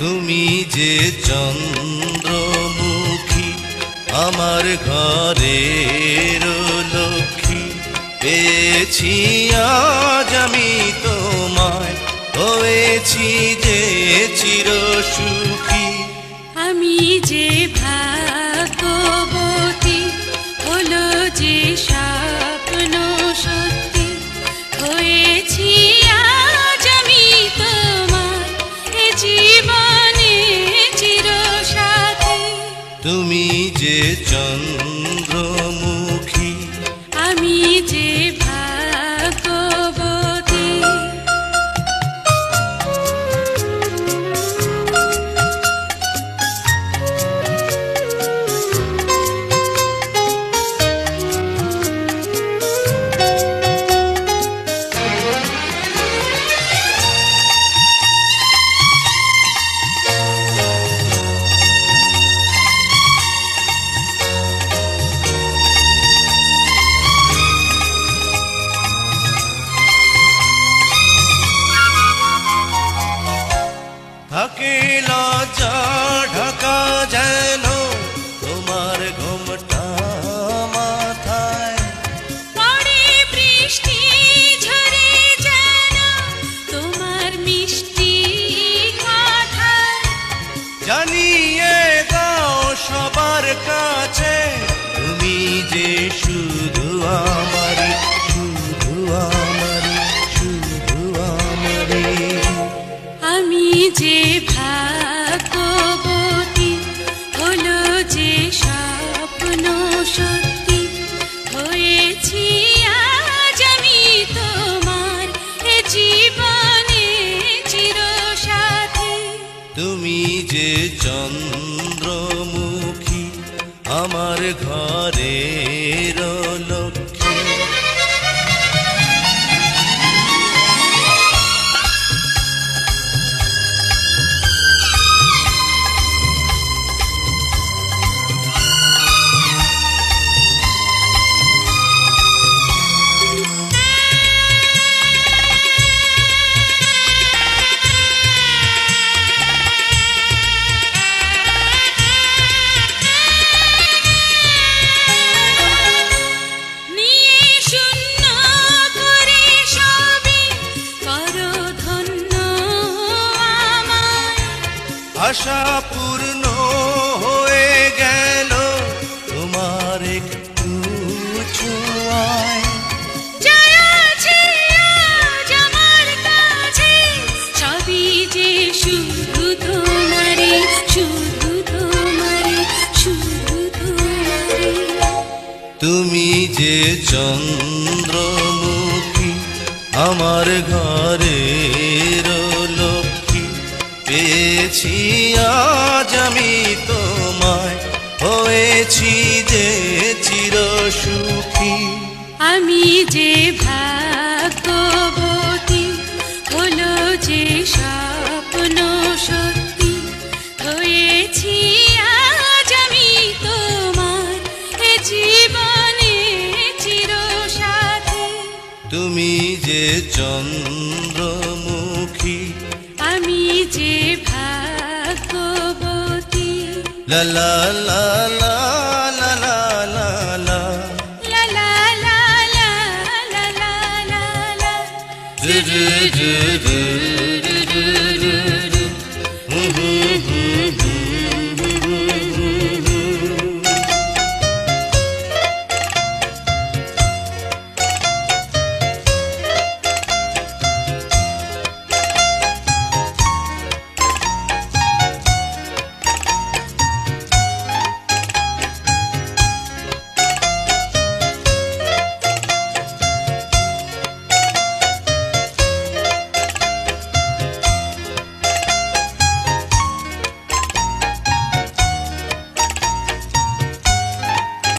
তুমি যে চন্দ্রমুখী আমার ঘরের লক্ষ্মী, পেয়েছি আজ আমি তোমায়, হয়েছি যে চিরসুখী। আমি যে ভাগ্যবতী, হলো যে স্বপ্ন সত্যি, হয়েছি আজ আমি তোমার এ জীবনে চিরসাথী। তুমি যে চন্দ্রমুখী, আমি যে ভাগ্যবতী। থাকে লজ্জা ঢাকা যেন তোমার ঘোমটা মাথায়, পড়ে বৃষ্টি ঝরে যেন তোমার মিষ্টি কথায়। জানিয়ে দাও সবার কাছে, তুমি যে শুধু আমারই, শুধু আমারই, শুধু আমারই। আমি যে ভাগ্যবতী, হলো যে স্বপ্ন সত্যি, হয়েছি আজ আমি তোমার এ জীবনে চিরসাথী। তুমি যে চন্দ্রমুখী আমার ঘরের লক্ষ্মী। নিয়ে শূন্য করে সবই করো ধন্য আমায়। আশা পূর্ণ হয়ে গেল তোমার একটু ছোঁয়ায়। যা আছে আজ আমার কাছে, সবই যে শুধু তোমারই, শুধু তোমারই, শুধু তোমারই। তুমি যে চন্দ্রমুখী আমার ঘরের লক্ষ্মী, পেয়েছি আজ আমি তোমায়, হয়েছি যে চিরসুখী। আমি যে ভাগ্যবতী, হলো যে স্বপ্ন সত্যি, হয়েছি আজ আমি তোমার এ জীবনে চিরসাথী। তুমি যে চন্দ্রমুখী, আমি যে ভাগ্যবতী। লা লা লা লা